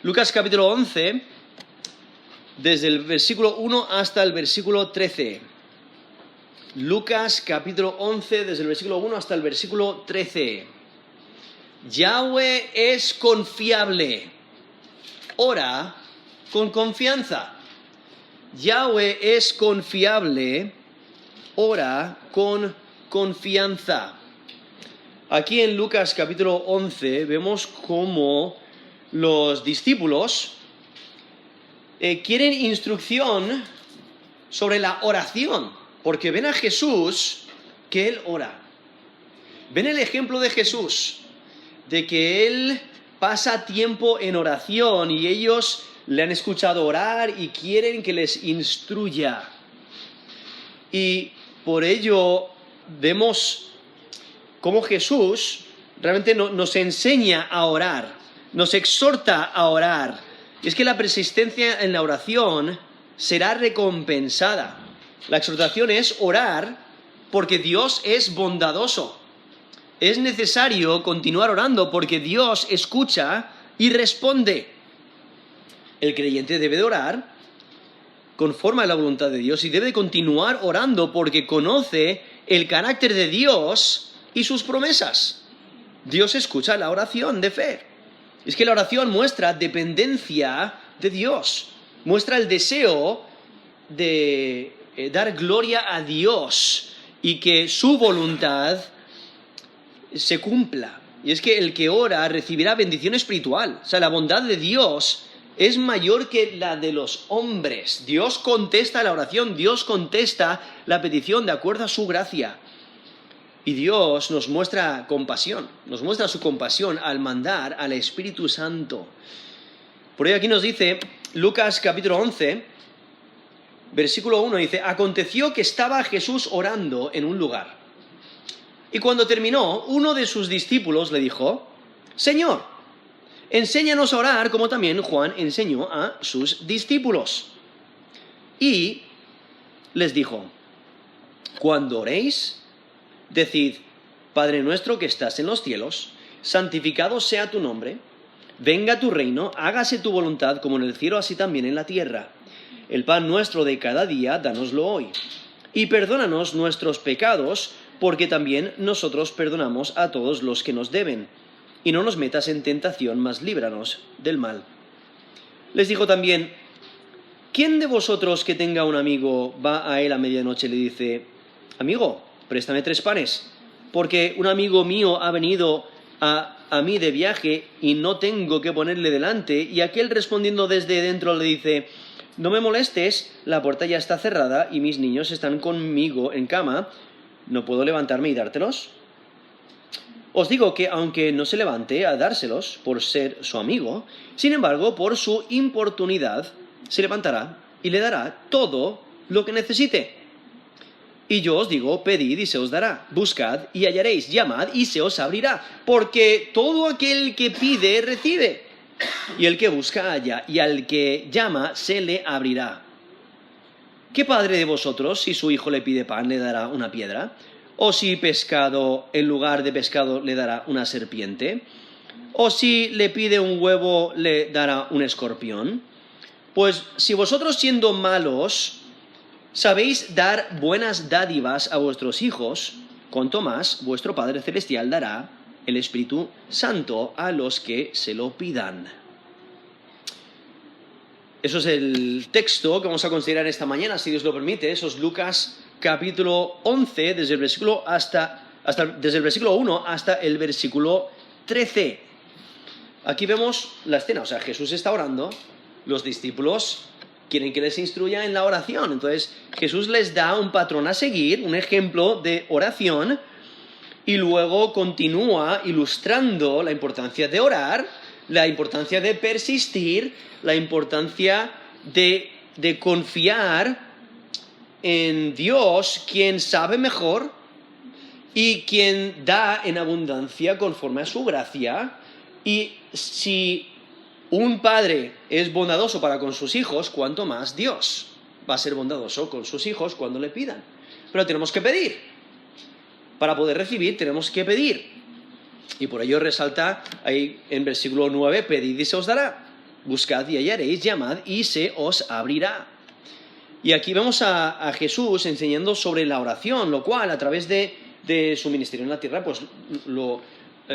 Lucas capítulo 11, desde el versículo 1 hasta el versículo 13. Lucas capítulo 11, desde el versículo 1 hasta el versículo 13. Yahweh es confiable. Ora con confianza. Yahweh es confiable. Ora con confianza. Aquí en Lucas capítulo 11 vemos cómo los discípulos quieren instrucción sobre la oración, porque ven a Jesús que Él ora. Ven el ejemplo de Jesús, de que Él pasa tiempo en oración y ellos le han escuchado orar y quieren que les instruya. Y por ello vemos cómo Jesús realmente nos enseña a orar, nos exhorta a orar. Y es que la persistencia en la oración será recompensada. La exhortación es orar porque Dios es bondadoso. Es necesario continuar orando porque Dios escucha y responde. El creyente debe de orar conforme a la voluntad de Dios y debe continuar orando porque conoce el carácter de Dios y sus promesas. Dios escucha la oración de fe. Es que la oración muestra dependencia de Dios, muestra el deseo de dar gloria a Dios y que su voluntad se cumpla. Y es que el que ora recibirá bendición espiritual. O sea, la bondad de Dios es mayor que la de los hombres. Dios contesta la oración, Dios contesta la petición de acuerdo a su gracia. Y Dios nos muestra compasión, nos muestra su compasión al mandar al Espíritu Santo. Por ello aquí nos dice Lucas capítulo 11, versículo 1, dice: aconteció que estaba Jesús orando en un lugar. Y cuando terminó, uno de sus discípulos le dijo: Señor, enséñanos a orar como también Juan enseñó a sus discípulos. Y les dijo: cuando oréis, decid: Padre nuestro que estás en los cielos, santificado sea tu nombre, venga tu reino, hágase tu voluntad como en el cielo así también en la tierra. El pan nuestro de cada día, dánoslo hoy. Y perdónanos nuestros pecados, porque también nosotros perdonamos a todos los que nos deben. Y no nos metas en tentación, mas líbranos del mal. Les dijo también: ¿quién de vosotros que tenga un amigo va a él a medianoche y le dice: amigo, préstame 3 panes, porque un amigo mío ha venido a mí de viaje y no tengo que ponerle delante? Y aquel respondiendo desde dentro le dice: no me molestes, la puerta ya está cerrada y mis niños están conmigo en cama, ¿no puedo levantarme y dártelos? Os digo que aunque no se levante a dárselos por ser su amigo, sin embargo, por su importunidad, se levantará y le dará todo lo que necesite. Y yo os digo: pedid y se os dará, buscad y hallaréis, llamad y se os abrirá, porque todo aquel que pide recibe, y el que busca halla, y al que llama se le abrirá. ¿Qué padre de vosotros, si su hijo le pide pan, le dará una piedra? ¿O si pescado, en lugar de pescado, le dará una serpiente? ¿O si le pide un huevo, le dará un escorpión? Pues si vosotros, siendo malos, sabéis dar buenas dádivas a vuestros hijos, cuanto más vuestro Padre Celestial dará el Espíritu Santo a los que se lo pidan. Eso es el texto que vamos a considerar esta mañana, si Dios lo permite. Eso es Lucas capítulo 11, desde el versículo desde el versículo 1 hasta el versículo 13. Aquí vemos la escena, o sea, Jesús está orando, los discípulos quieren que les instruya en la oración. Entonces Jesús les da un patrón a seguir, un ejemplo de oración, y luego continúa ilustrando la importancia de orar, la importancia de persistir, la importancia de confiar en Dios, quien sabe mejor y quien da en abundancia conforme a su gracia. Y si un padre es bondadoso para con sus hijos, cuanto más Dios va a ser bondadoso con sus hijos cuando le pidan. Pero tenemos que pedir. Para poder recibir tenemos que pedir. Y por ello resalta ahí en versículo 9: pedid y se os dará. buscad y hallaréis, llamad y se os abrirá. Y aquí vemos a Jesús enseñando sobre la oración, lo cual a través de su ministerio en la tierra, pues lo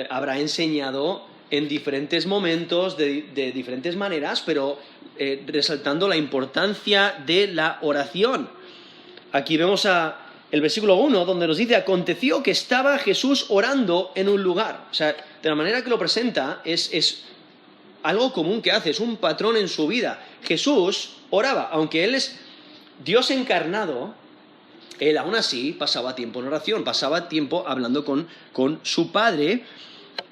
habrá enseñado en diferentes momentos, de diferentes maneras, pero resaltando la importancia de la oración. Aquí vemos el versículo 1, donde nos dice, aconteció que estaba Jesús orando en un lugar. O sea, de la manera que lo presenta, es algo común que hace, es un patrón en su vida. Jesús oraba, aunque Él es Dios encarnado, Él aún así pasaba tiempo en oración, pasaba tiempo hablando con su Padre,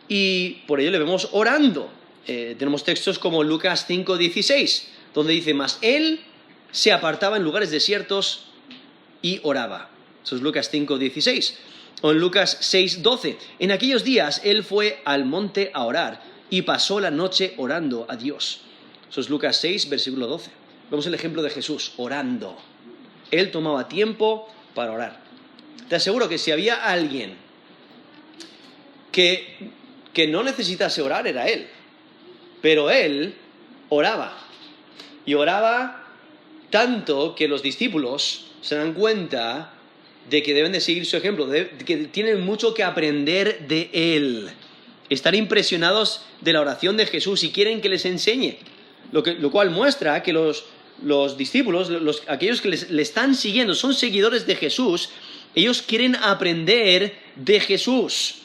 y por ello le vemos orando. Tenemos textos como Lucas 5:16, donde dice, mas Él se apartaba en lugares desiertos y oraba. Eso es Lucas 5:16. O en Lucas 6:12, en aquellos días Él fue al monte a orar y pasó la noche orando a Dios. Eso es Lucas 6, versículo 12. Vemos el ejemplo de Jesús orando. Él tomaba tiempo para orar. Te aseguro que si había alguien que no necesitase orar, era Él. Pero Él oraba. Y oraba tanto que los discípulos se dan cuenta de que deben de seguir su ejemplo, de que tienen mucho que aprender de Él. Están impresionados de la oración de Jesús y quieren que les enseñe. Lo cual muestra que los discípulos, aquellos que le están siguiendo, son seguidores de Jesús, ellos quieren aprender de Jesús.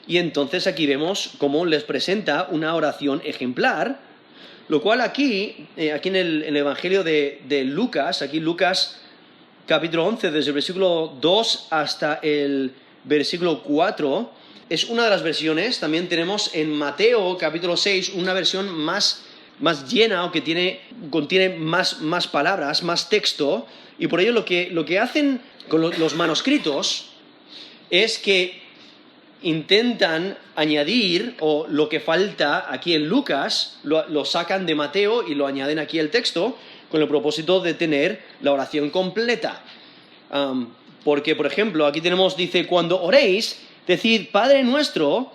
Y entonces aquí vemos cómo les presenta una oración ejemplar, lo cual aquí en el Evangelio de Lucas, aquí Lucas capítulo 11, desde el versículo 2 hasta el versículo 4, es una de las versiones. También tenemos en Mateo capítulo 6 una versión más llena, o que contiene más palabras, más texto, y por ello lo que hacen con los manuscritos es que intentan añadir, o lo que falta aquí en Lucas, lo sacan de Mateo y lo añaden aquí al texto, con el propósito de tener la oración completa. Porque, por ejemplo, aquí dice, cuando oréis, decid, Padre nuestro,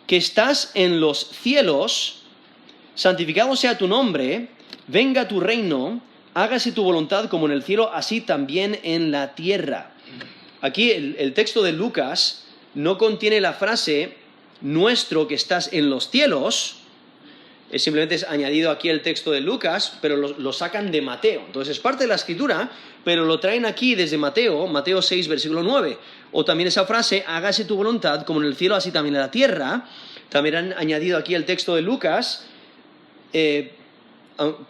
que estás en los cielos, santificado sea tu nombre, venga tu reino, hágase tu voluntad como en el cielo, así también en la tierra. Aquí el texto de Lucas no contiene la frase, nuestro que estás en los cielos, simplemente es añadido aquí el texto de Lucas, pero lo sacan de Mateo. Entonces es parte de la escritura, pero lo traen aquí desde Mateo 6, versículo 9. O también esa frase, hágase tu voluntad como en el cielo, así también en la tierra. También han añadido aquí el texto de Lucas,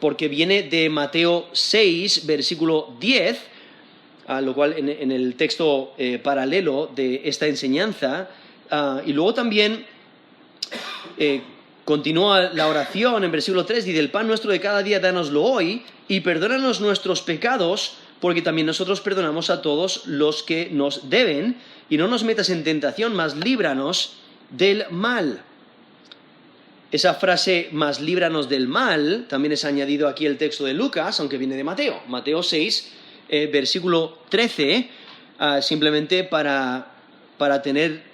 porque viene de Mateo 6, versículo 10, lo cual en el texto paralelo de esta enseñanza. Y luego también continúa la oración en versículo 3, dice, el pan nuestro de cada día dánoslo hoy, y perdónanos nuestros pecados, porque también nosotros perdonamos a todos los que nos deben, y no nos metas en tentación, mas líbranos del mal. Esa frase, más líbranos del mal, también es añadido aquí el texto de Lucas, aunque viene de Mateo 6, versículo 13, simplemente para tener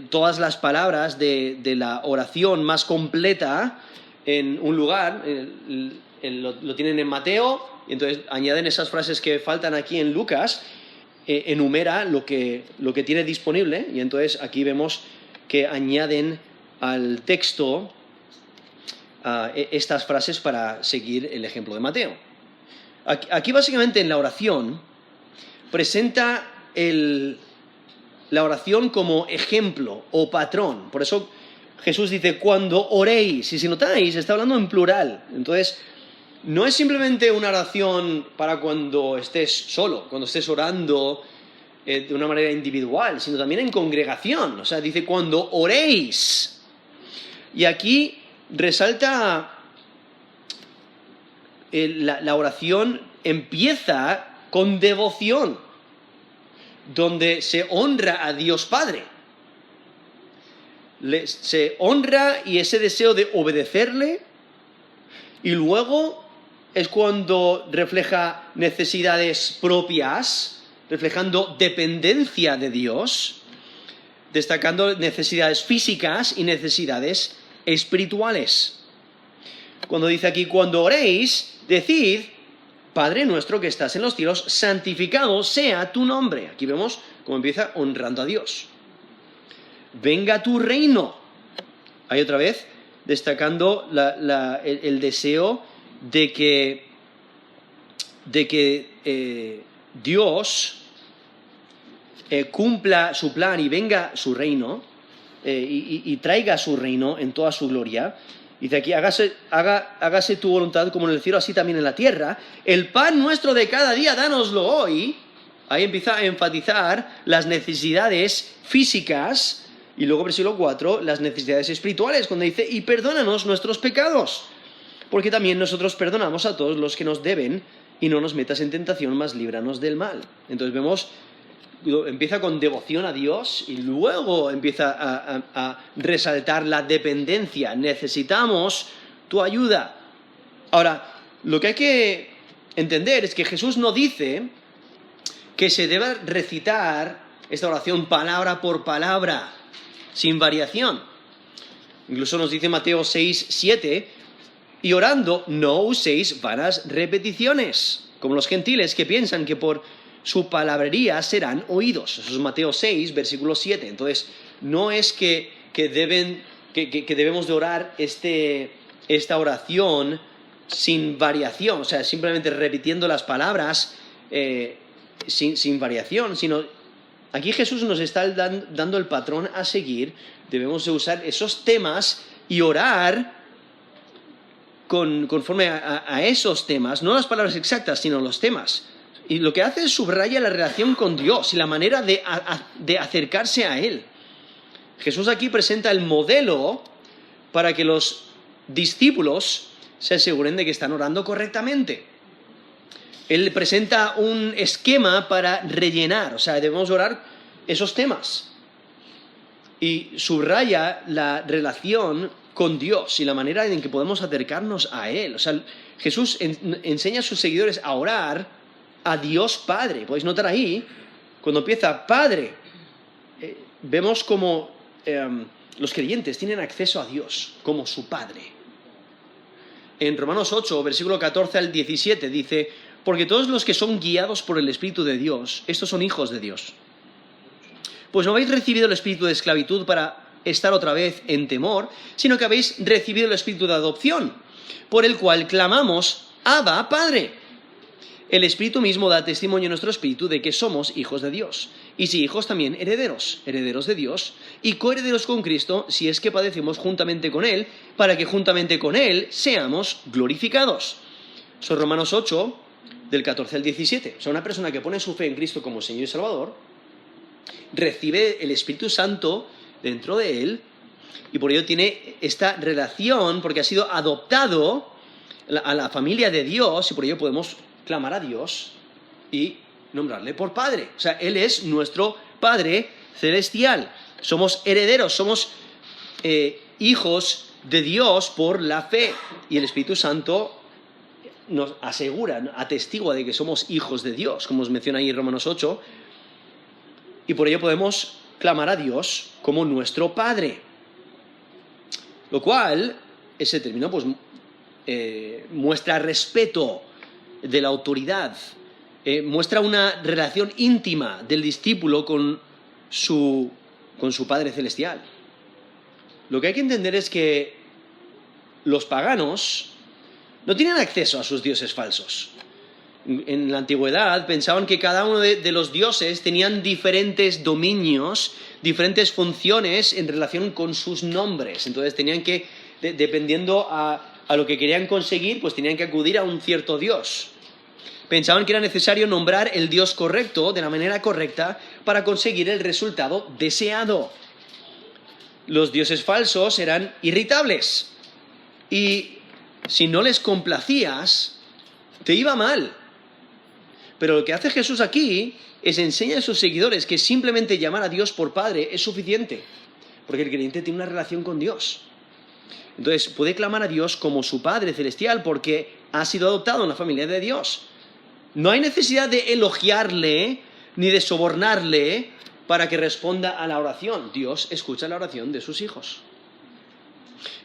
todas las palabras de la oración más completa en un lugar. Lo tienen en Mateo, y entonces añaden esas frases que faltan aquí en Lucas, enumera lo que tiene disponible, y entonces aquí vemos que añaden al texto estas frases para seguir el ejemplo de Mateo. Aquí básicamente en la oración presenta la oración como ejemplo o patrón. Por eso Jesús dice, cuando oréis, y si notáis, está hablando en plural. Entonces, no es simplemente una oración para cuando estés solo, cuando estés orando de una manera individual, sino también en congregación. O sea, dice, cuando oréis. Y aquí resalta la oración empieza con devoción, donde se honra a Dios Padre. Se honra y ese deseo de obedecerle, y luego es cuando refleja necesidades propias, reflejando dependencia de Dios, destacando necesidades físicas y necesidades espirituales. cuando dice aquí, cuando oréis, decid, Padre nuestro que estás en los cielos, santificado sea tu nombre. Aquí vemos cómo empieza honrando a Dios. Venga tu reino. Ahí otra vez, destacando el deseo de que Dios cumpla su plan y venga su reino y traiga su reino en toda su gloria. Dice aquí, hágase tu voluntad como en el cielo, así también en la tierra. El pan nuestro de cada día, dánoslo hoy. Ahí empieza a enfatizar las necesidades físicas. Y luego, versículo 4, las necesidades espirituales, cuando dice, y perdónanos nuestros pecados, porque también nosotros perdonamos a todos los que nos deben, y no nos metas en tentación, mas líbranos del mal. Entonces vemos, empieza con devoción a Dios y luego empieza a resaltar la dependencia. Necesitamos tu ayuda. Ahora, lo que hay que entender es que Jesús no dice que se deba recitar esta oración palabra por palabra, sin variación. Incluso nos dice Mateo 6, 7, y orando no uséis vanas repeticiones, como los gentiles que piensan que por su palabrería serán oídos. Eso es Mateo 6, versículo 7. Entonces, no es que debemos de orar esta oración sin variación, o sea, simplemente repitiendo las palabras sin variación, sino aquí Jesús nos está dando el patrón a seguir. Debemos de usar esos temas y orar conforme a esos temas, no las palabras exactas, sino los temas. Y lo que hace es subraya la relación con Dios y la manera de acercarse a Él. Jesús aquí presenta el modelo para que los discípulos se aseguren de que están orando correctamente. Él presenta un esquema para rellenar, o sea, debemos orar esos temas. Y subraya la relación con Dios y la manera en que podemos acercarnos a Él. O sea, Jesús enseña a sus seguidores a orar a Dios Padre. Podéis notar ahí, cuando empieza Padre, vemos como los creyentes tienen acceso a Dios como su Padre. En Romanos 8, versículo 14 al 17, dice, porque todos los que son guiados por el Espíritu de Dios, estos son hijos de Dios. Pues no habéis recibido el espíritu de esclavitud para estar otra vez en temor, sino que habéis recibido el espíritu de adopción, por el cual clamamos, Abba, Padre. El Espíritu mismo da testimonio a nuestro espíritu de que somos hijos de Dios. Y si hijos, también herederos, herederos de Dios, y coherederos con Cristo, si es que padecemos juntamente con Él, para que juntamente con Él seamos glorificados. Son Romanos 8, del 14 al 17. O sea, una persona que pone su fe en Cristo como Señor y Salvador, recibe el Espíritu Santo dentro de él, y por ello tiene esta relación, porque ha sido adoptado a la familia de Dios, y por ello podemos clamar a Dios y nombrarle por Padre. O sea, Él es nuestro Padre celestial. Somos herederos, somos hijos de Dios por la fe, y el Espíritu Santo nos asegura, atestigua de que somos hijos de Dios, como os menciona ahí en Romanos 8, y por ello podemos clamar a Dios como nuestro Padre. Lo cual, ese término, pues, muestra respeto de la autoridad, muestra una relación íntima del discípulo con su Padre Celestial. Lo que hay que entender es que los paganos no tienen acceso a sus dioses falsos. En la antigüedad pensaban que cada uno de los dioses tenían diferentes dominios, diferentes funciones en relación con sus nombres. Entonces tenían que, dependiendo a lo que querían conseguir, pues tenían que acudir a un cierto dios. Pensaban que era necesario nombrar el dios correcto, de la manera correcta, para conseguir el resultado deseado. Los dioses falsos eran irritables, y si no les complacías, te iba mal. Pero lo que hace Jesús aquí es enseñar a sus seguidores que simplemente llamar a Dios por Padre es suficiente, porque el creyente tiene una relación con Dios. Entonces puede clamar a Dios como su Padre celestial porque ha sido adoptado en la familia de Dios. No hay necesidad de elogiarle ni de sobornarle para que responda a la oración. Dios escucha la oración de sus hijos.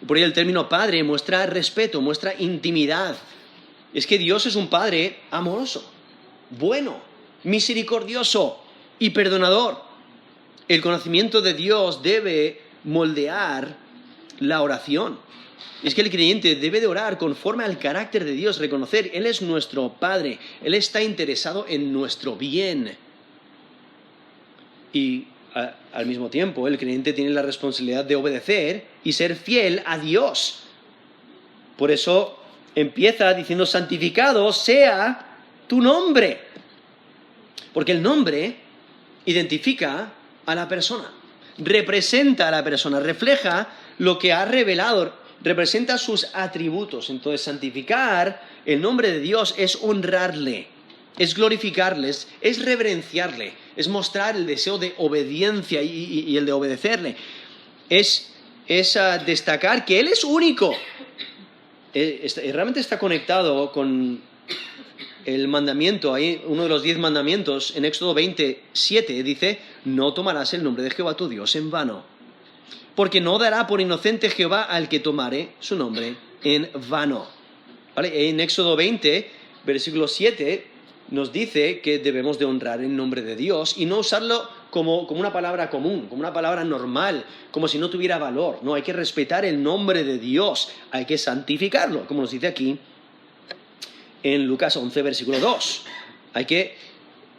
Por ello el término padre muestra respeto, muestra intimidad. Es que Dios es un Padre amoroso, bueno, misericordioso y perdonador. El conocimiento de Dios debe moldear la oración. Es que el creyente debe de orar conforme al carácter de Dios, reconocer, Él es nuestro Padre, Él está interesado en nuestro bien. Y al mismo tiempo, el creyente tiene la responsabilidad de obedecer y ser fiel a Dios. Por eso empieza diciendo, santificado sea tu nombre. Porque el nombre identifica a la persona, representa a la persona, refleja lo que ha revelado, representa sus atributos. Entonces, santificar el nombre de Dios es honrarle, es glorificarle, es reverenciarle, es mostrar el deseo de obediencia y el de obedecerle. Es destacar que Él es único. Realmente está conectado con el mandamiento, ahí uno de los 10 mandamientos, en Éxodo 27, dice, no tomarás el nombre de Jehová tu Dios en vano, porque no dará por inocente Jehová al que tomare su nombre en vano. ¿Vale? En Éxodo 20, versículo 7, nos dice que debemos de honrar el nombre de Dios y no usarlo como una palabra común, como una palabra normal, como si no tuviera valor. No, hay que respetar el nombre de Dios, hay que santificarlo, como nos dice aquí en Lucas 11, versículo 2. Hay que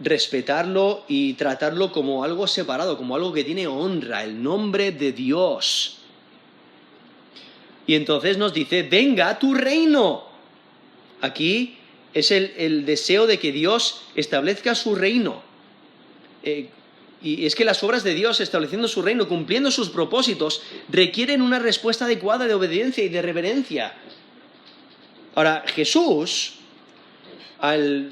respetarlo y tratarlo como algo separado, como algo que tiene honra, el nombre de Dios. Y entonces nos dice, venga tu reino. Aquí es el deseo de que Dios establezca su reino. Y es que las obras de Dios estableciendo su reino, cumpliendo sus propósitos, requieren una respuesta adecuada de obediencia y de reverencia. Ahora, Jesús, en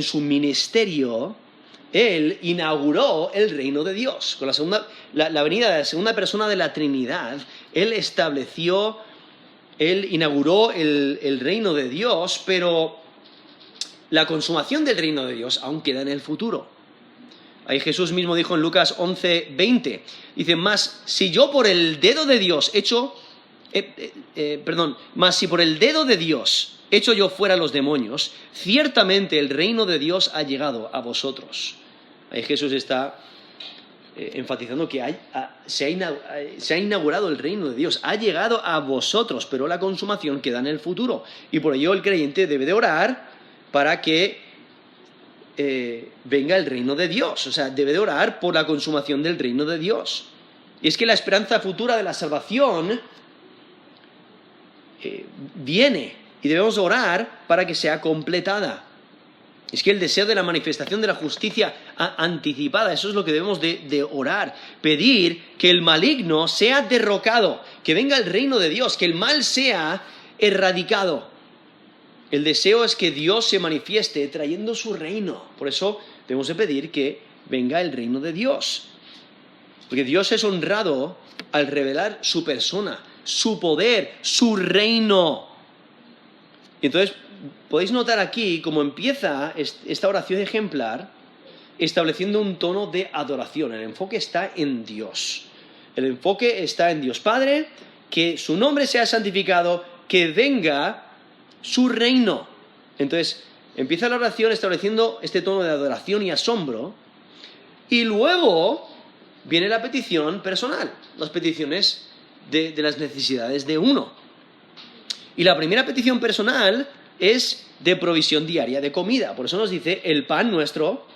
su ministerio, Él inauguró el reino de Dios. Con la venida de la segunda persona de la Trinidad, Él inauguró el reino de Dios, pero la consumación del reino de Dios aún queda en el futuro. Ahí Jesús mismo dijo en Lucas 11, 20, dice, mas si por el dedo de Dios echo yo fuera los demonios, ciertamente el reino de Dios ha llegado a vosotros. Ahí Jesús está enfatizando que se ha inaugurado el reino de Dios, ha llegado a vosotros, pero la consumación queda en el futuro. Y por ello el creyente debe de orar para que venga el reino de Dios. O sea, debe de orar por la consumación del reino de Dios. Y es que la esperanza futura de la salvación viene y debemos orar para que sea completada. Es que el deseo de la manifestación de la justicia anticipada, eso es lo que debemos de orar, pedir que el maligno sea derrocado, que venga el reino de Dios, que el mal sea erradicado. El deseo es que Dios se manifieste trayendo su reino. Por eso debemos de pedir que venga el reino de Dios. Porque Dios es honrado al revelar su persona, su poder, su reino. Y entonces podéis notar aquí cómo empieza esta oración ejemplar estableciendo un tono de adoración. El enfoque está en Dios. El enfoque está en Dios Padre, que su nombre sea santificado, que venga su reino. Entonces empieza la oración estableciendo este tono de adoración y asombro, y luego viene la petición personal, las peticiones de las necesidades de uno. Y la primera petición personal es de provisión diaria de comida. Por eso nos dice, el pan nuestro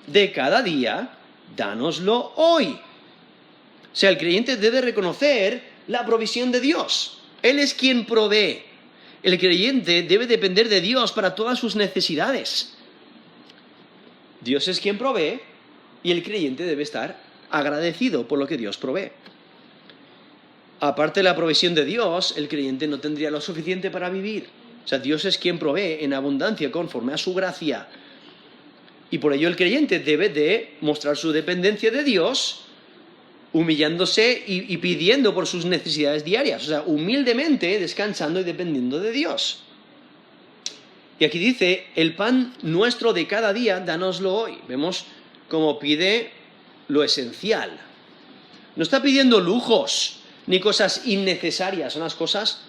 de cada día, dánoslo hoy. O sea, el creyente debe reconocer la provisión de Dios. Él es quien provee. El creyente debe depender de Dios para todas sus necesidades. Dios es quien provee y el creyente debe estar agradecido por lo que Dios provee. Aparte de la provisión de Dios, el creyente no tendría lo suficiente para vivir. O sea, Dios es quien provee en abundancia conforme a su gracia. Y por ello el creyente debe de mostrar su dependencia de Dios, humillándose y pidiendo por sus necesidades diarias. O sea, humildemente descansando y dependiendo de Dios. Y aquí dice, el pan nuestro de cada día, dánoslo hoy. Vemos cómo pide lo esencial. No está pidiendo lujos, ni cosas innecesarias, son las cosas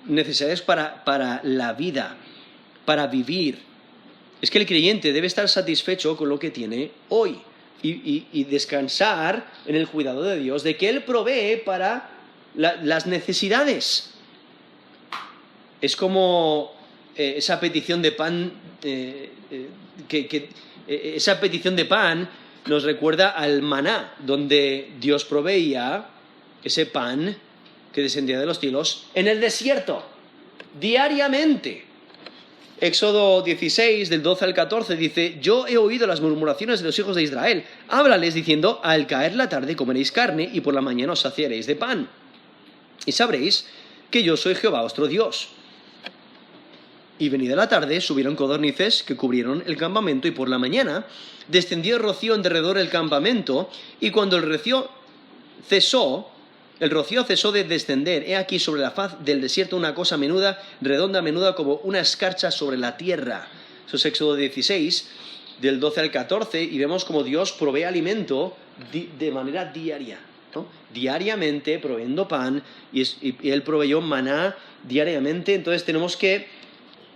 necesarias para la vida, para vivir. Es que el creyente debe estar satisfecho con lo que tiene hoy y descansar en el cuidado de Dios, de que Él provee para las necesidades. Es como esa petición de pan, esa petición de pan nos recuerda al maná, donde Dios proveía ese pan que descendía de los cielos en el desierto, diariamente. Éxodo 16, del 12 al 14, dice: yo he oído las murmuraciones de los hijos de Israel. Háblales diciendo: al caer la tarde comeréis carne, y por la mañana os saciaréis de pan. Y sabréis que yo soy Jehová vuestro Dios. Y venida la tarde, subieron codornices que cubrieron el campamento, y por la mañana descendió el rocío en derredor del campamento, y cuando el rocío cesó de descender. He aquí sobre la faz del desierto una cosa menuda, redonda, menuda como una escarcha sobre la tierra. Eso es Éxodo 16, del 12 al 14, y vemos como Dios provee alimento de manera diaria, ¿no? Diariamente proveyendo pan, y Él proveyó maná diariamente. Entonces tenemos que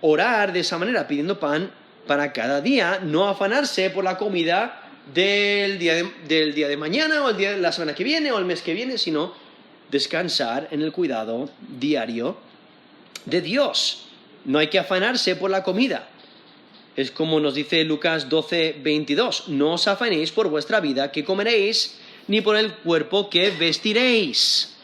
orar de esa manera, pidiendo pan para cada día, no afanarse por la comida del día de mañana, o el día de la semana que viene, o el mes que viene, sino descansar en el cuidado diario de Dios. No hay que afanarse por la comida. Es como nos dice Lucas 12, 22. No os afanéis por vuestra vida que comeréis, ni por el cuerpo que vestiréis.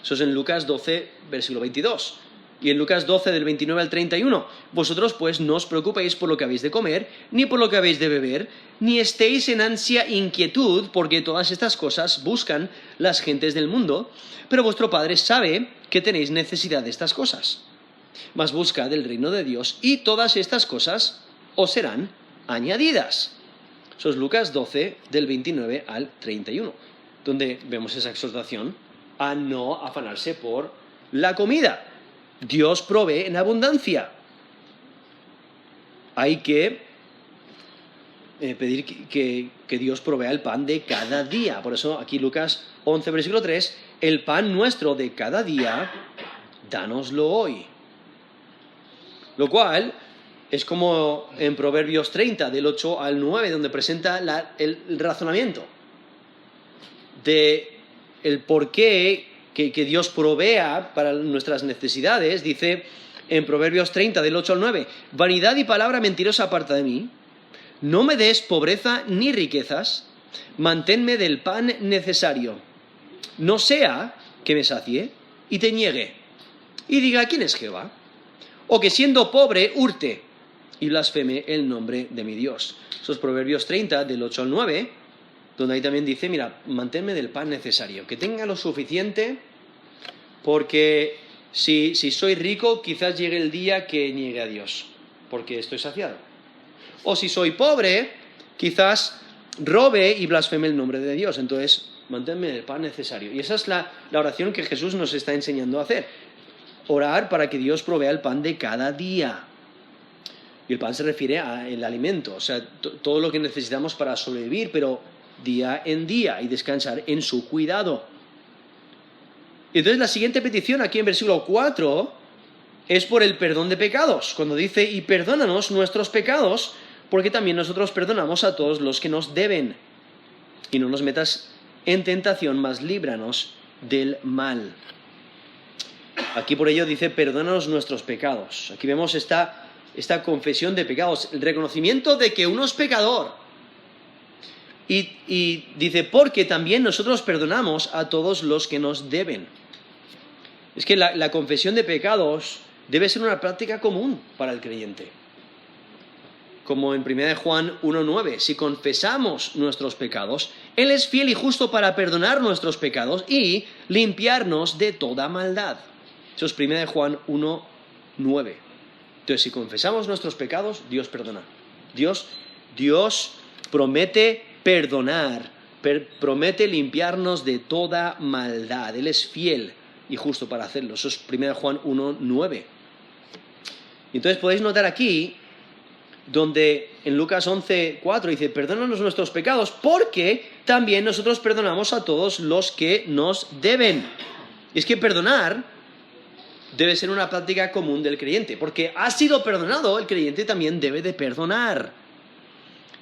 Eso es en Lucas 12, versículo 22. Y en Lucas 12, del 29 al 31, vosotros pues no os preocupéis por lo que habéis de comer, ni por lo que habéis de beber, ni estéis en ansia e inquietud, porque todas estas cosas buscan las gentes del mundo, pero vuestro Padre sabe que tenéis necesidad de estas cosas. Mas buscad el reino de Dios, y todas estas cosas os serán añadidas. Eso es Lucas 12, del 29 al 31, donde vemos esa exhortación a no afanarse por la comida. Dios provee en abundancia. Hay que pedir que Dios provea el pan de cada día. Por eso aquí Lucas 11, versículo 3, el pan nuestro de cada día, dánoslo hoy. Lo cual es como en Proverbios 30, del 8 al 9, donde presenta el razonamiento de el por qué que Dios provea para nuestras necesidades. Dice en Proverbios 30, del 8 al 9, vanidad y palabra mentirosa aparta de mí, no me des pobreza ni riquezas, manténme del pan necesario, no sea que me sacie y te niegue, y diga: ¿quién es Jehová? O que siendo pobre hurte y blasfeme el nombre de mi Dios. Esos Proverbios 30, del 8 al 9, donde ahí también dice: mira, manténme del pan necesario, que tenga lo suficiente, porque si soy rico, quizás llegue el día que niegue a Dios, porque estoy saciado. O si soy pobre, quizás robe y blasfeme el nombre de Dios. Entonces, manténme el pan necesario. Y esa es la oración que Jesús nos está enseñando a hacer. Orar para que Dios provea el pan de cada día. Y el pan se refiere al alimento, o sea, todo lo que necesitamos para sobrevivir, pero día en día, y descansar en su cuidado. Y entonces la siguiente petición aquí en versículo 4 es por el perdón de pecados, cuando dice: y perdónanos nuestros pecados, porque también nosotros perdonamos a todos los que nos deben. Y no nos metas en tentación, mas líbranos del mal. Aquí por ello dice: perdónanos nuestros pecados. Aquí vemos esta confesión de pecados, el reconocimiento de que uno es pecador. Y dice: porque también nosotros perdonamos a todos los que nos deben. Es que la confesión de pecados debe ser una práctica común para el creyente. Como en 1 Juan 1:9, si confesamos nuestros pecados, Él es fiel y justo para perdonar nuestros pecados y limpiarnos de toda maldad. Eso es 1 Juan 1:9. Entonces, si confesamos nuestros pecados, Dios perdona. Dios promete perdonar, promete limpiarnos de toda maldad. Él es fiel y justo para hacerlo. Eso es 1 Juan 1:9. Entonces podéis notar aquí donde en Lucas 11:4 dice, perdónanos nuestros pecados, porque también nosotros perdonamos a todos los que nos deben. Y es que perdonar debe ser una práctica común del creyente, porque ha sido perdonado, el creyente también debe de perdonar.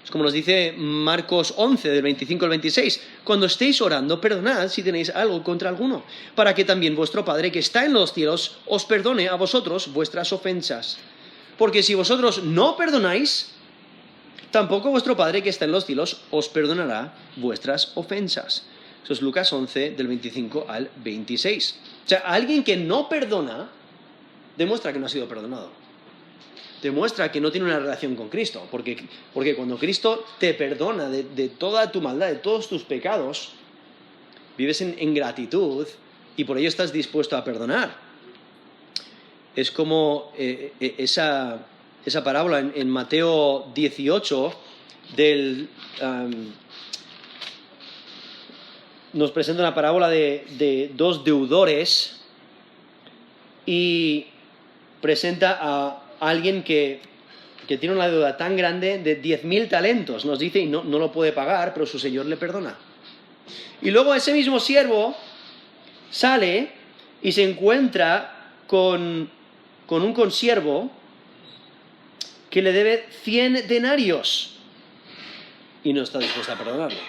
Es como nos dice Marcos 11, del 25 al 26, cuando estéis orando, perdonad si tenéis algo contra alguno, para que también vuestro Padre que está en los cielos os perdone a vosotros vuestras ofensas. Porque si vosotros no perdonáis, tampoco vuestro Padre que está en los cielos os perdonará vuestras ofensas. Eso es Lucas 11, del 25 al 26. O sea, alguien que no perdona demuestra que no ha sido perdonado. Demuestra que no tiene una relación con Cristo. Porque cuando Cristo te perdona de toda tu maldad, de todos tus pecados, vives en gratitud y por ello estás dispuesto a perdonar. Es como esa parábola en Mateo 18 nos presenta una parábola de dos deudores y presenta a alguien que tiene una deuda tan grande de 10.000 talentos, nos dice, y no lo puede pagar, pero su señor le perdona. Y luego ese mismo siervo sale y se encuentra con un consiervo que le debe 100 denarios y no está dispuesto a perdonarle.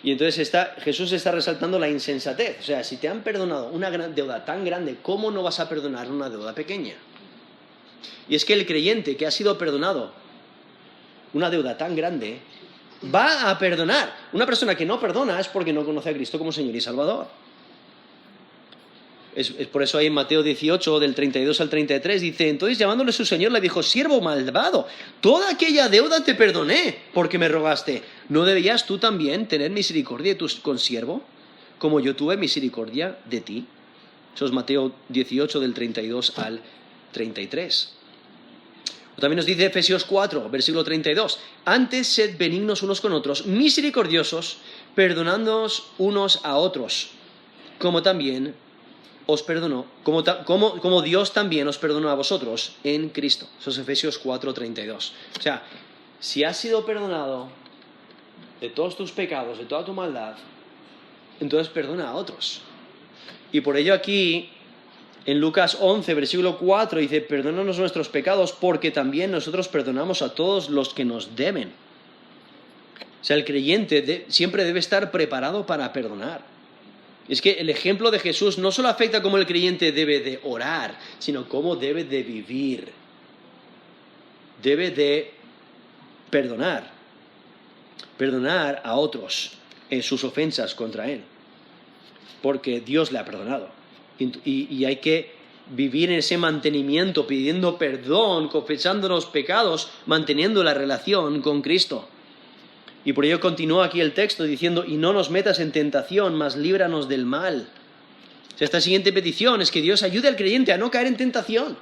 Y entonces Jesús está resaltando la insensatez. O sea, si te han perdonado una gran deuda tan grande, ¿cómo no vas a perdonar una deuda pequeña? Y es que el creyente que ha sido perdonado una deuda tan grande va a perdonar. Una persona que no perdona es porque no conoce a Cristo como Señor y Salvador. Es por eso ahí en Mateo 18, del 32 al 33, dice, entonces llamándole su señor le dijo, siervo malvado, toda aquella deuda te perdoné porque me rogaste. ¿No debías tú también tener misericordia de tu consiervo, como yo tuve misericordia de ti? Eso es Mateo 18, del 32 al 33. También nos dice Efesios 4, versículo 32, antes sed benignos unos con otros, misericordiosos, perdonándoos unos a otros, como también os perdonó, como Dios también os perdonó a vosotros en Cristo. Eso es Efesios 4:32. O sea, si has sido perdonado de todos tus pecados, de toda tu maldad, entonces perdona a otros. Y por ello aquí, en Lucas 11, versículo 4, dice, perdónanos nuestros pecados porque también nosotros perdonamos a todos los que nos deben. O sea, el creyente siempre debe estar preparado para perdonar. Es que el ejemplo de Jesús no solo afecta cómo el creyente debe de orar, sino cómo debe de vivir. Debe de perdonar a otros en sus ofensas contra él, porque Dios le ha perdonado. Y hay que vivir en ese mantenimiento, pidiendo perdón, confesando los pecados, manteniendo la relación con Cristo. Y por ello continúa aquí el texto diciendo, y no nos metas en tentación, mas líbranos del mal. O sea, esta siguiente petición es que Dios ayude al creyente a no caer en tentación.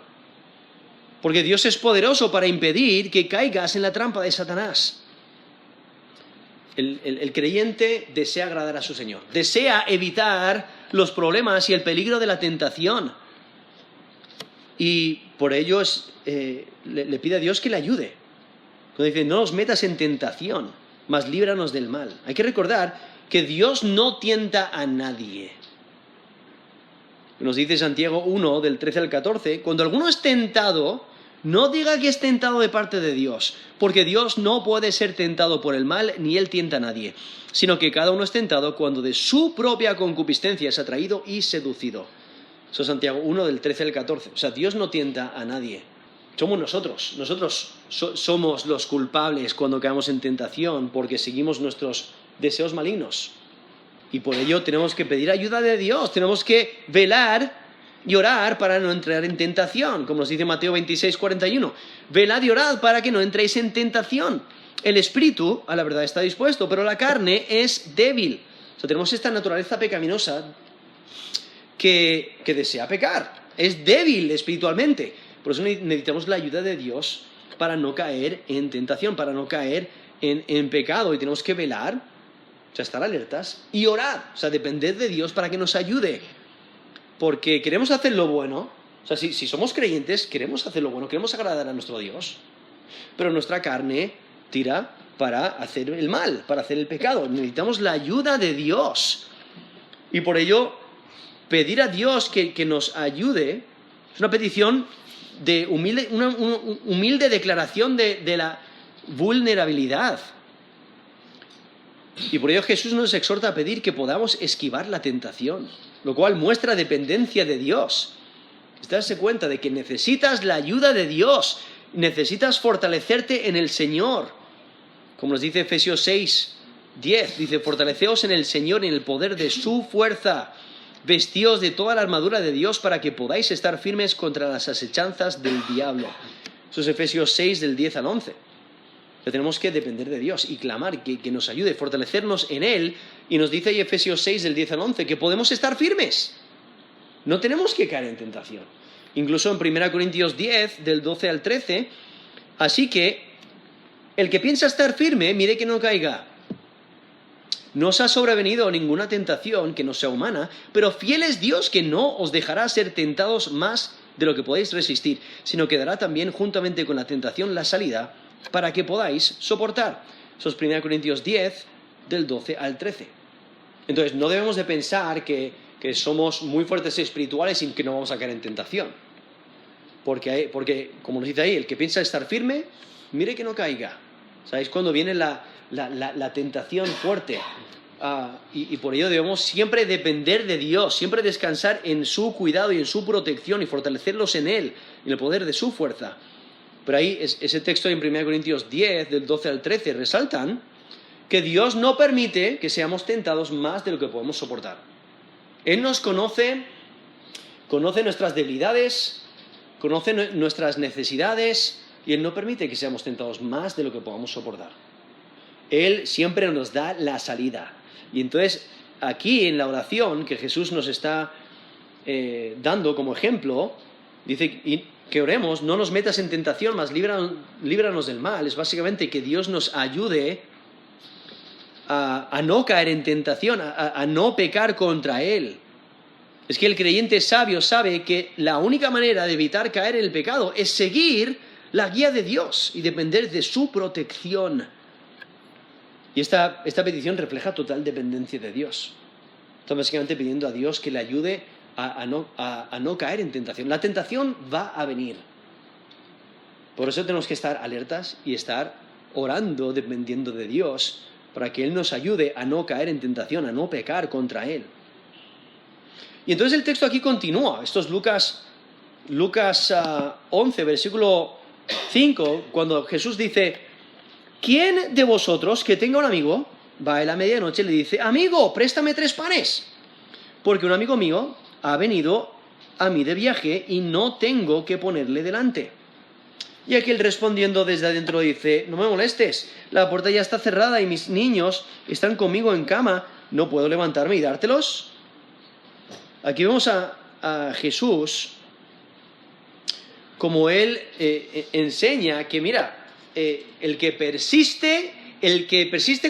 Porque Dios es poderoso para impedir que caigas en la trampa de Satanás. El creyente desea agradar a su Señor. Desea evitar los problemas y el peligro de la tentación. Y por ello le pide a Dios que le ayude. Cuando dice, no nos metas en tentación, mas líbranos del mal. Hay que recordar que Dios no tienta a nadie. Nos dice Santiago 1, del 13 al 14, cuando alguno es tentado, no diga que es tentado de parte de Dios, porque Dios no puede ser tentado por el mal, ni él tienta a nadie, sino que cada uno es tentado cuando de su propia concupiscencia es atraído y seducido. Eso es Santiago 1, del 13 al 14. O sea, Dios no tienta a nadie. Somos nosotros somos los culpables cuando caemos en tentación porque seguimos nuestros deseos malignos. Y por ello tenemos que pedir ayuda de Dios, tenemos que velar y orar para no entrar en tentación, como nos dice Mateo 26, 41. Velad y orad para que no entréis en tentación. El espíritu, a la verdad, está dispuesto, pero la carne es débil. O sea, tenemos esta naturaleza pecaminosa que desea pecar, es débil espiritualmente. Por eso necesitamos la ayuda de Dios para no caer en tentación, para no caer en pecado. Y tenemos que velar, o sea, estar alertas y orar. O sea, depender de Dios para que nos ayude. Porque queremos hacer lo bueno. O sea, si somos creyentes, queremos hacer lo bueno, queremos agradar a nuestro Dios. pero nuestra carne tira para hacer el mal, para hacer el pecado. Necesitamos la ayuda de Dios. Y por ello, pedir a Dios que nos ayude es una petición de una humilde declaración de la vulnerabilidad. Y por ello Jesús nos exhorta a pedir que podamos esquivar la tentación, lo cual muestra dependencia de Dios. Darse cuenta de que necesitas la ayuda de Dios, necesitas fortalecerte en el Señor. Como nos dice Efesios 6:10, dice, fortaleceos en el Señor y en el poder de su fuerza. Vestíos de toda la armadura de Dios para que podáis estar firmes contra las asechanzas del diablo. Eso es Efesios 6, del 10 al 11. Pero tenemos que depender de Dios y clamar que nos ayude, fortalecernos en Él. Y nos dice ahí Efesios 6, del 10 al 11, que podemos estar firmes. No tenemos que caer en tentación. Incluso en 1 Corintios 10, del 12 al 13, así que el que piensa estar firme, mire que no caiga. No os ha sobrevenido ninguna tentación que no sea humana, pero fiel es Dios que no os dejará ser tentados más de lo que podéis resistir, sino que dará también juntamente con la tentación la salida para que podáis soportar. Eso es 1 Corintios 10, del 12 al 13. Entonces, no debemos de pensar que somos muy fuertes espirituales y que no vamos a caer en tentación. Porque, como nos dice ahí, el que piensa estar firme, mire que no caiga. ¿Sabéis? Cuando viene la tentación fuerte. Y por ello debemos siempre depender de Dios, siempre descansar en su cuidado y en su protección y fortalecerlos en Él, en el poder de su fuerza. Pero ahí, ese texto en 1 Corintios 10, del 12 al 13, resaltan que Dios no permite que seamos tentados más de lo que podemos soportar. Él nos conoce nuestras debilidades, conoce nuestras necesidades, y Él no permite que seamos tentados más de lo que podamos soportar. Él siempre nos da la salida. Y entonces, aquí en la oración que Jesús nos está dando como ejemplo, dice que oremos, no nos metas en tentación, mas líbranos del mal. Es básicamente que Dios nos ayude a no caer en tentación, a no pecar contra Él. Es que el creyente sabio sabe que la única manera de evitar caer en el pecado es seguir la guía de Dios y depender de su protección. Y esta petición refleja total dependencia de Dios. Está básicamente pidiendo a Dios que le ayude a no caer en tentación. La tentación va a venir. Por eso tenemos que estar alertas y estar orando, dependiendo de Dios, para que Él nos ayude a no caer en tentación, a no pecar contra Él. Y entonces el texto aquí continúa. Esto es Lucas 11, versículo 5, cuando Jesús dice, ¿quién de vosotros que tenga un amigo, va a la medianoche y le dice, amigo, préstame 3 panes, porque un amigo mío ha venido a mí de viaje y no tengo que ponerle delante? Y aquel respondiendo desde adentro dice, no me molestes, la puerta ya está cerrada y mis niños están conmigo en cama, ¿no puedo levantarme y dártelos? Aquí vemos a Jesús como Él enseña que, mira, el que persiste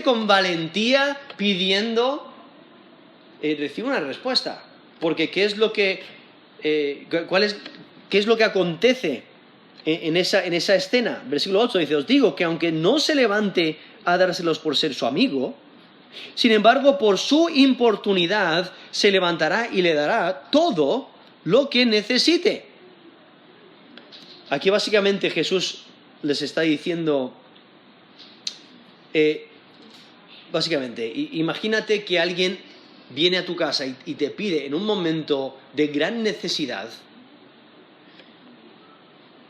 con valentía pidiendo, recibe una respuesta. Porque ¿qué es lo que acontece en esa escena? Versículo 8 dice, os digo que aunque no se levante a dárselos por ser su amigo, sin embargo, por su importunidad se levantará y le dará todo lo que necesite. Aquí básicamente Jesús les está diciendo, imagínate que alguien viene a tu casa y te pide en un momento de gran necesidad.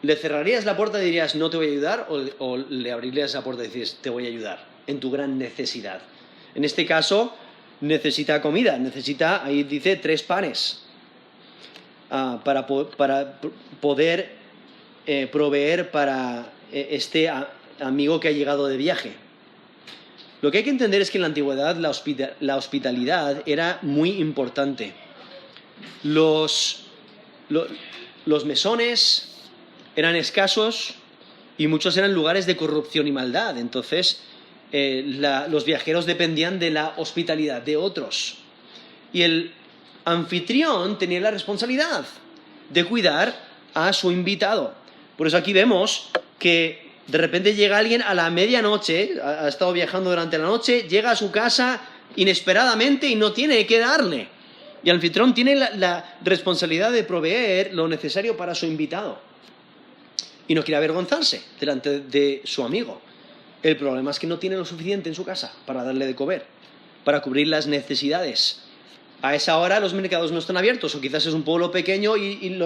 ¿Le cerrarías la puerta y dirías no te voy a ayudar? ¿O le abrirías la puerta y dices te voy a ayudar en tu gran necesidad? En este caso necesita comida, ahí dice 3 panes para poder proveer para este amigo que ha llegado de viaje. Lo que hay que entender es que en la antigüedad la hospitalidad era muy importante. Los mesones eran escasos y muchos eran lugares de corrupción y maldad. Entonces, los viajeros dependían de la hospitalidad de otros. Y el anfitrión tenía la responsabilidad de cuidar a su invitado. Por eso aquí vemos que De repente llega alguien a la medianoche, ha estado viajando durante la noche, llega a su casa inesperadamente y no tiene qué darle. Y el anfitrión tiene la responsabilidad de proveer lo necesario para su invitado. Y no quiere avergonzarse delante de su amigo. El problema es que no tiene lo suficiente en su casa para darle de comer, para cubrir las necesidades. A esa hora los mercados no están abiertos, o quizás es un pueblo pequeño y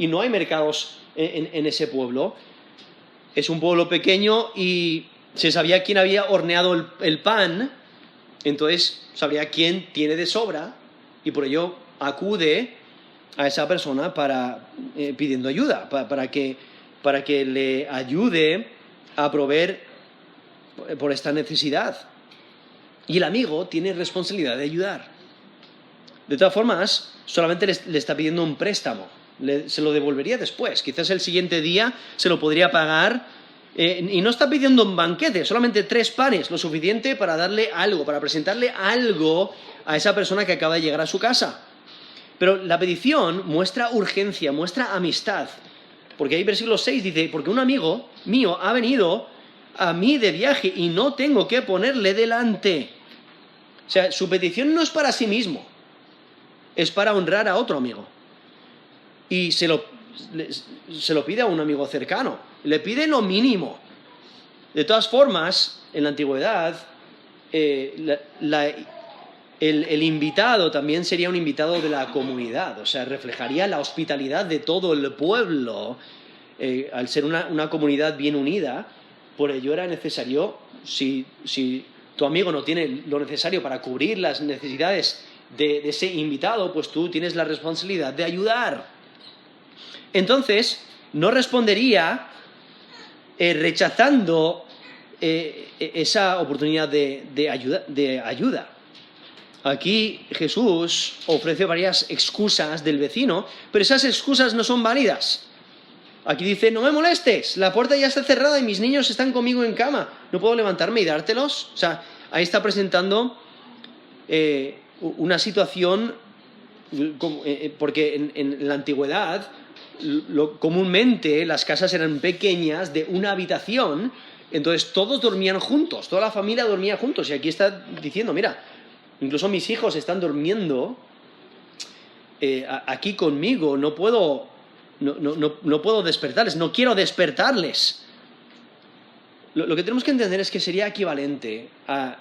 no hay mercados en ese pueblo. Es un pueblo pequeño y se sabía quién había horneado el pan, entonces sabría quién tiene de sobra y por ello acude a esa persona pidiendo ayuda, para que le ayude a proveer por esta necesidad. Y el amigo tiene responsabilidad de ayudar. De todas formas, solamente le está pidiendo un préstamo. Se lo devolvería después. Quizás el siguiente día se lo podría pagar. Y no está pidiendo un banquete, solamente 3 panes, lo suficiente para darle algo, para presentarle algo a esa persona que acaba de llegar a su casa. Pero la petición muestra urgencia, muestra amistad. Porque ahí versículo 6 dice, porque un amigo mío ha venido a mí de viaje y no tengo que ponerle delante. O sea, su petición no es para sí mismo, es para honrar a otro amigo. Y se lo pide a un amigo cercano, le pide lo mínimo. De todas formas, en la antigüedad, el invitado también sería un invitado de la comunidad, o sea, reflejaría la hospitalidad de todo el pueblo. Al ser una comunidad bien unida, por ello era necesario, si tu amigo no tiene lo necesario para cubrir las necesidades de ese invitado, pues tú tienes la responsabilidad de ayudar. Entonces, no respondería rechazando esa oportunidad de ayuda. Aquí Jesús ofrece varias excusas del vecino, pero esas excusas no son válidas. Aquí dice, no me molestes, la puerta ya está cerrada y mis niños están conmigo en cama, ¿no puedo levantarme y dártelos? O sea, ahí está presentando una situación, porque en la antigüedad comúnmente las casas eran pequeñas, de una habitación, entonces todos dormían juntos, toda la familia dormía juntos, y aquí está diciendo, mira, incluso mis hijos están durmiendo aquí conmigo, no puedo despertarles, no quiero despertarles. Lo que tenemos que entender es que sería equivalente a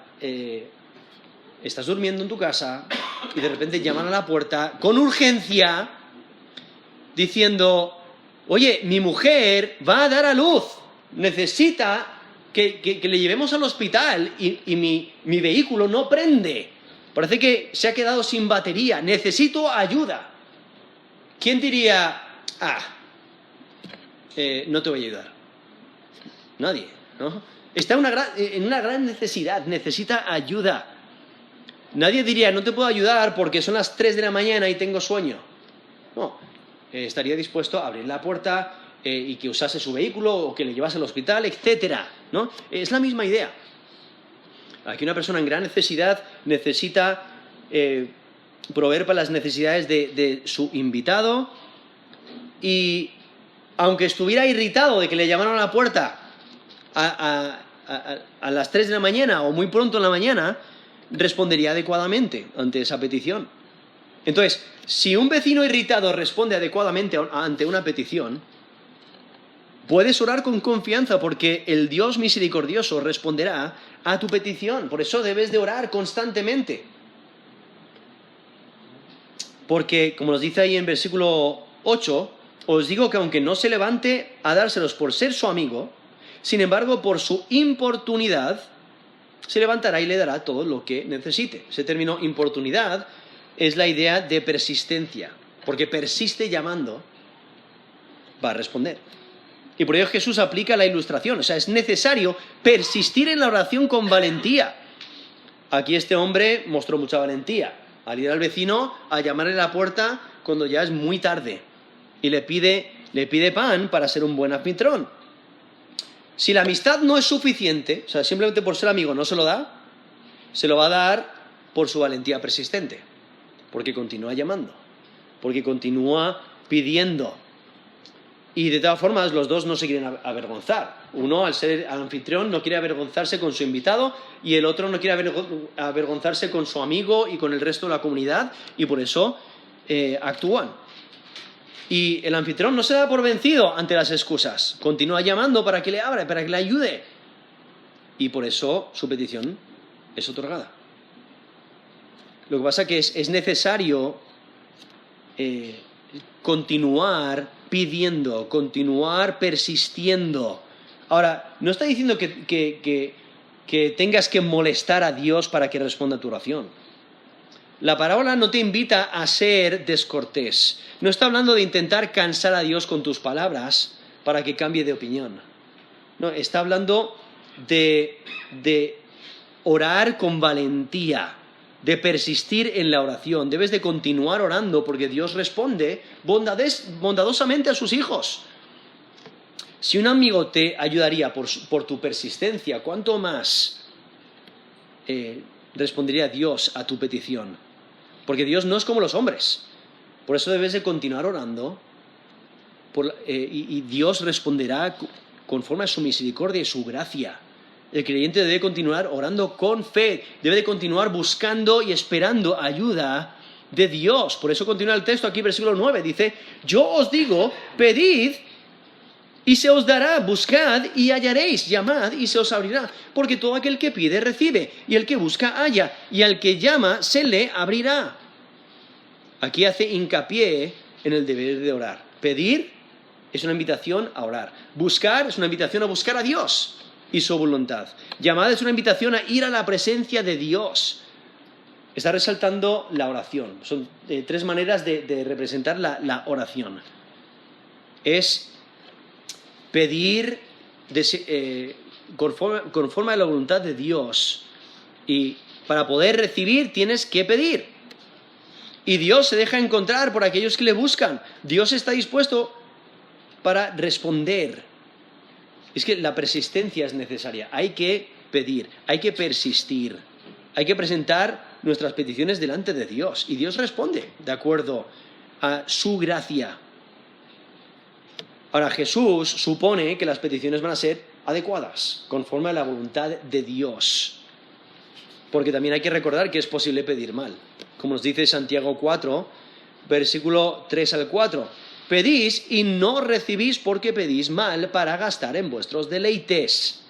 estás durmiendo en tu casa y de repente llaman a la puerta con urgencia diciendo, oye, mi mujer va a dar a luz, necesita que le llevemos al hospital y mi vehículo no prende, parece que se ha quedado sin batería, necesito ayuda. ¿Quién diría, no te voy a ayudar? Nadie, ¿no? Está en una gran necesidad, necesita ayuda. Nadie diría, no te puedo ayudar porque son las 3 de la mañana y tengo sueño. No, estaría dispuesto a abrir la puerta y que usase su vehículo o que le llevase al hospital, etcétera, ¿no? Es la misma idea. Aquí una persona en gran necesidad necesita proveer para las necesidades de su invitado, y aunque estuviera irritado de que le llamaran a la puerta a las 3 de la mañana o muy pronto en la mañana, respondería adecuadamente ante esa petición. Entonces, si un vecino irritado responde adecuadamente ante una petición, puedes orar con confianza porque el Dios misericordioso responderá a tu petición. Por eso debes de orar constantemente. Porque, como nos dice ahí en versículo 8, os digo que aunque no se levante a dárselos por ser su amigo, sin embargo, por su importunidad, se levantará y le dará todo lo que necesite. Ese término importunidad es la idea de persistencia, porque persiste llamando, va a responder. Y por ello Jesús aplica la ilustración, o sea, es necesario persistir en la oración con valentía. Aquí este hombre mostró mucha valentía al ir al vecino a llamarle a la puerta cuando ya es muy tarde y le pide pan para ser un buen anfitrión. Si la amistad no es suficiente, o sea, simplemente por ser amigo no se lo da, se lo va a dar por su valentía persistente, porque continúa llamando, porque continúa pidiendo. Y de todas formas, los dos no se quieren avergonzar. Uno, al ser anfitrión, no quiere avergonzarse con su invitado y el otro no quiere avergonzarse con su amigo y con el resto de la comunidad, y por eso actúan. Y el anfitrión no se da por vencido ante las excusas. Continúa llamando para que le abra, para que le ayude. Y por eso su petición es otorgada. Lo que pasa es que es necesario continuar pidiendo, continuar persistiendo. Ahora, no está diciendo que tengas que molestar a Dios para que responda a tu oración. La parábola no te invita a ser descortés. No está hablando de intentar cansar a Dios con tus palabras para que cambie de opinión. No, está hablando de orar con valentía, de persistir en la oración. Debes de continuar orando porque Dios responde bondadosamente a sus hijos. Si un amigo te ayudaría por tu persistencia, ¿cuánto más respondería Dios a tu petición? Porque Dios no es como los hombres. Por eso debes de continuar orando y Dios responderá conforme a su misericordia y su gracia. El creyente debe continuar orando con fe, debe de continuar buscando y esperando ayuda de Dios. Por eso continúa el texto aquí, versículo 9, dice: yo os digo, pedid y se os dará, buscad y hallaréis, llamad y se os abrirá. Porque todo aquel que pide recibe, y el que busca halla, y al que llama se le abrirá. Aquí hace hincapié en el deber de orar. Pedir es una invitación a orar. Buscar es una invitación a buscar a Dios y su voluntad. Llamada es una invitación a ir a la presencia de Dios. Está resaltando la oración. Son tres maneras de representar la oración. Es pedir conforme a la voluntad de Dios. Y para poder recibir tienes que pedir. Y Dios se deja encontrar por aquellos que le buscan. Dios está dispuesto para responder. Es que la persistencia es necesaria. Hay que pedir, hay que persistir, hay que presentar nuestras peticiones delante de Dios. Y Dios responde de acuerdo a su gracia. Ahora, Jesús supone que las peticiones van a ser adecuadas, conforme a la voluntad de Dios. Porque también hay que recordar que es posible pedir mal. Como nos dice Santiago 4, versículo 3 al 4. Pedís y no recibís porque pedís mal para gastar en vuestros deleites.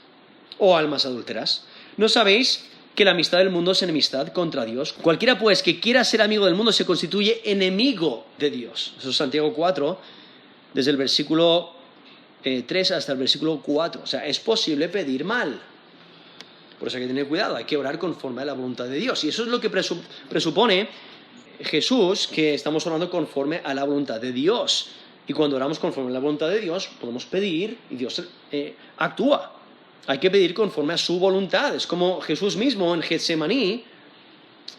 Oh almas adúlteras, ¿no sabéis que la amistad del mundo es enemistad contra Dios? Cualquiera pues que quiera ser amigo del mundo se constituye enemigo de Dios. Eso es Santiago 4, desde el versículo 3 hasta el versículo 4. O sea, es posible pedir mal. Por eso hay que tener cuidado, hay que orar conforme a la voluntad de Dios. Y eso es lo que presupone Jesús, que estamos orando conforme a la voluntad de Dios. Y cuando oramos conforme a la voluntad de Dios, podemos pedir y Dios actúa. Hay que pedir conforme a su voluntad. Es como Jesús mismo en Getsemaní.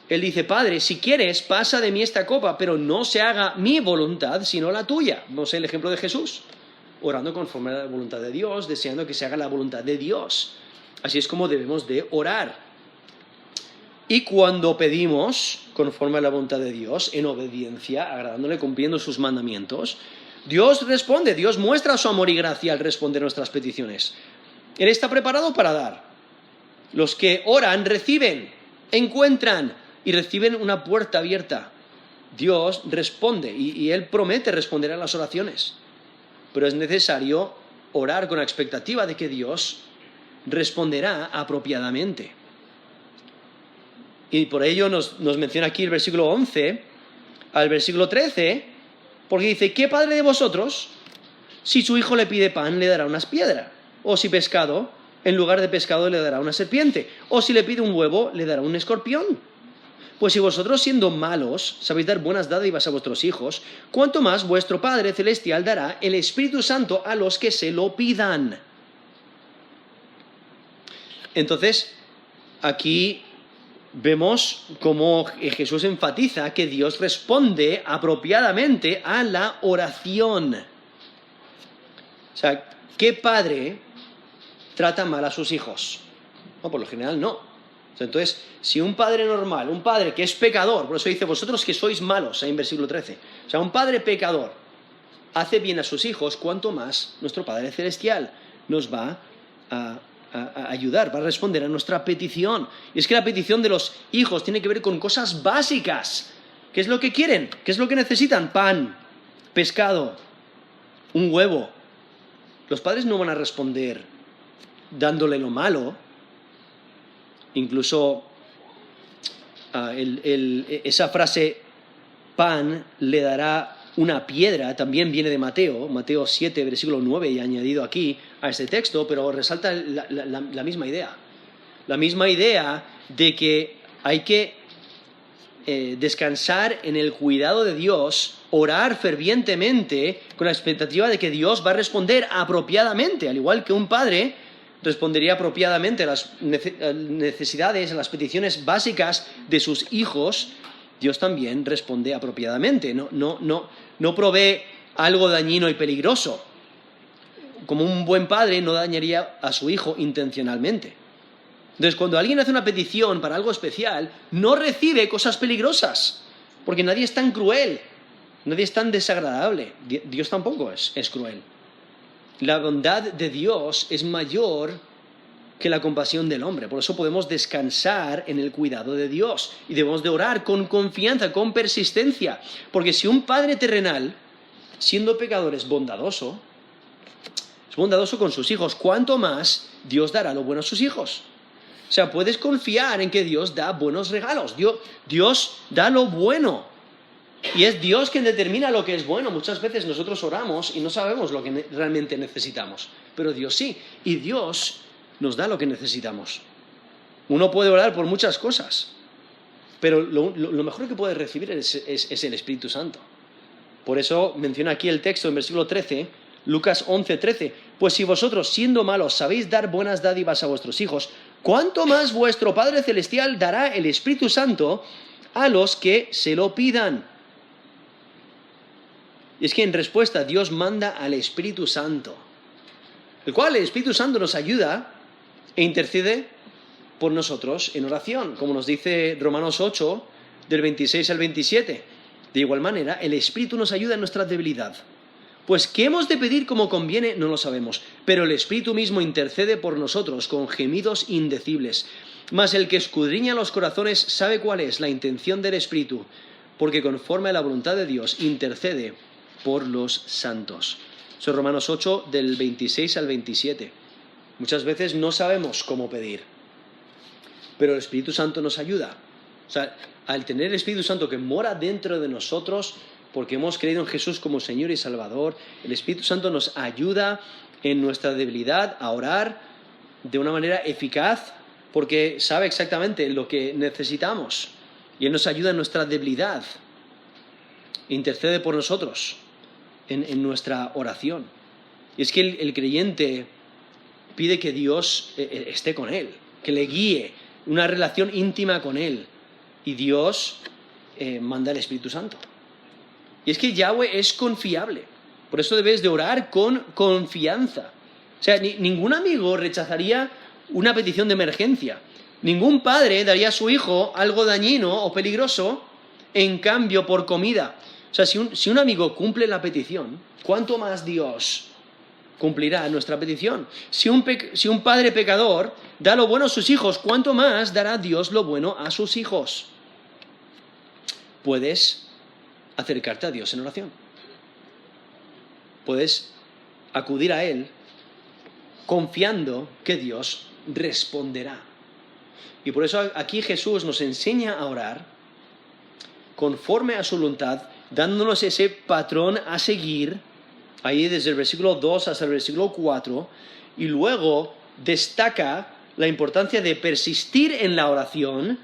Él dice: Padre, si quieres, pasa de mí esta copa, pero no se haga mi voluntad, sino la tuya. No sé el ejemplo de Jesús. Orando conforme a la voluntad de Dios, deseando que se haga la voluntad de Dios. Así es como debemos de orar. Y cuando pedimos conforme a la voluntad de Dios, en obediencia, agradándole, cumpliendo sus mandamientos, Dios responde, Dios muestra su amor y gracia al responder nuestras peticiones. Él está preparado para dar. Los que oran reciben, encuentran y reciben una puerta abierta. Dios responde y Él promete responder a las oraciones. Pero es necesario orar con la expectativa de que Dios responderá apropiadamente. Y por ello nos menciona aquí el versículo 11 al versículo 13, porque dice: ¿qué padre de vosotros, si su hijo le pide pan, le dará unas piedras? O si pescado, en lugar de pescado le dará una serpiente? O si le pide un huevo, le dará un escorpión. Pues si vosotros, siendo malos, sabéis dar buenas dádivas a vuestros hijos, ¿cuánto más vuestro Padre Celestial dará el Espíritu Santo a los que se lo pidan? Entonces, aquí vemos cómo Jesús enfatiza que Dios responde apropiadamente a la oración. O sea, ¿qué padre trata mal a sus hijos? No, por lo general no. O sea, entonces, si un padre normal, un padre que es pecador, por eso dice: vosotros que sois malos, ahí en versículo 13. O sea, un padre pecador hace bien a sus hijos, cuanto más nuestro Padre Celestial nos va a ayudar, va a responder a nuestra petición. Y es que la petición de los hijos tiene que ver con cosas básicas. ¿Qué es lo que quieren? ¿Qué es lo que necesitan? Pan, pescado, un huevo. Los padres no van a responder dándole lo malo. Incluso esa frase, pan le dará una piedra, también viene de Mateo 7, versículo 9, y añadido aquí a este texto, pero resalta la misma idea. La misma idea de que hay que descansar en el cuidado de Dios, orar fervientemente con la expectativa de que Dios va a responder apropiadamente, al igual que un padre respondería apropiadamente a las necesidades, a las peticiones básicas de sus hijos. Dios también responde apropiadamente, no provee algo dañino y peligroso. Como un buen padre no dañaría a su hijo intencionalmente. Entonces, cuando alguien hace una petición para algo especial, no recibe cosas peligrosas, porque nadie es tan cruel, nadie es tan desagradable. Dios tampoco es cruel. La bondad de Dios es mayor que la compasión del hombre. Por eso podemos descansar en el cuidado de Dios y debemos de orar con confianza, con persistencia. Porque si un padre terrenal, siendo pecador, es bondadoso con sus hijos, ¿cuánto más Dios dará lo bueno a sus hijos? O sea, puedes confiar en que Dios da buenos regalos. Dios da lo bueno. Y es Dios quien determina lo que es bueno. Muchas veces nosotros oramos y no sabemos lo que realmente necesitamos. Pero Dios sí. Y Dios nos da lo que necesitamos. Uno puede orar por muchas cosas, pero lo mejor que puede recibir es el Espíritu Santo. Por eso menciona aquí el texto en versículo 13, Lucas 11:13. Pues si vosotros, siendo malos, sabéis dar buenas dádivas a vuestros hijos, ¿cuánto más vuestro Padre Celestial dará el Espíritu Santo a los que se lo pidan? Y es que en respuesta Dios manda al Espíritu Santo, el cual el Espíritu Santo nos ayuda e intercede por nosotros en oración, como nos dice Romanos 8, del 26 al 27. De igual manera, el Espíritu nos ayuda en nuestra debilidad. Pues qué hemos de pedir como conviene no lo sabemos, pero el Espíritu mismo intercede por nosotros con gemidos indecibles. Mas el que escudriña los corazones sabe cuál es la intención del Espíritu, porque conforme a la voluntad de Dios intercede por los santos. Eso es Romanos 8, del 26 al 27. Muchas veces no sabemos cómo pedir, pero el Espíritu Santo nos ayuda. O sea, al tener el Espíritu Santo que mora dentro de nosotros, porque hemos creído en Jesús como Señor y Salvador, el Espíritu Santo nos ayuda en nuestra debilidad a orar de una manera eficaz, porque sabe exactamente lo que necesitamos. Y Él nos ayuda en nuestra debilidad. Intercede por nosotros en nuestra oración. Y es que el creyente pide que Dios esté con él, que le guíe, una relación íntima con él. Y Dios manda el Espíritu Santo. Y es que Yahweh es confiable. Por eso debes de orar con confianza. O sea, ningún amigo rechazaría una petición de emergencia. Ningún padre daría a su hijo algo dañino o peligroso en cambio por comida. O sea, si un amigo cumple la petición, ¿cuánto más Dios cumplirá nuestra petición? Si un padre pecador da lo bueno a sus hijos, ¿cuánto más dará Dios lo bueno a sus hijos? Puedes acercarte a Dios en oración. Puedes acudir a Él confiando que Dios responderá. Y por eso aquí Jesús nos enseña a orar conforme a su voluntad, dándonos ese patrón a seguir, ahí desde el versículo 2 hasta el versículo 4, y luego destaca la importancia de persistir en la oración,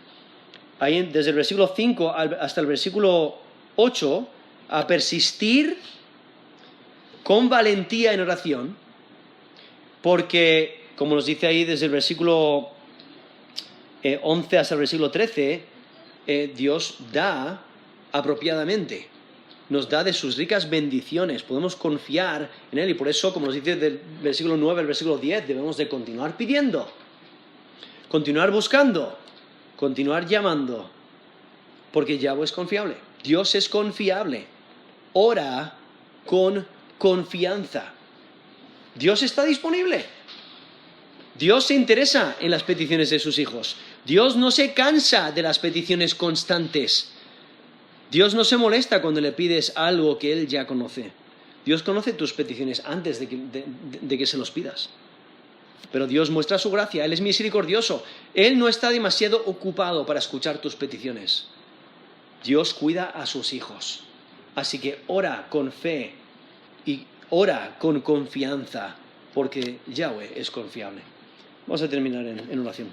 ahí desde el versículo 5 hasta el versículo 8, a persistir con valentía en oración, porque, como nos dice ahí desde el versículo 11 hasta el versículo 13, Dios da apropiadamente, nos da de sus ricas bendiciones, podemos confiar en Él, y por eso, como nos dice del versículo 9 al versículo 10, debemos de continuar pidiendo, continuar buscando, continuar llamando, porque Yahweh es confiable, Dios es confiable. Ora con confianza. Dios está disponible. Dios se interesa en las peticiones de sus hijos. Dios no se cansa de las peticiones constantes. Dios no se molesta cuando le pides algo que Él ya conoce. Dios conoce tus peticiones antes de que se los pidas. Pero Dios muestra su gracia, Él es misericordioso. Él no está demasiado ocupado para escuchar tus peticiones. Dios cuida a sus hijos. Así que ora con fe y ora con confianza, porque Yahweh es confiable. Vamos a terminar en oración.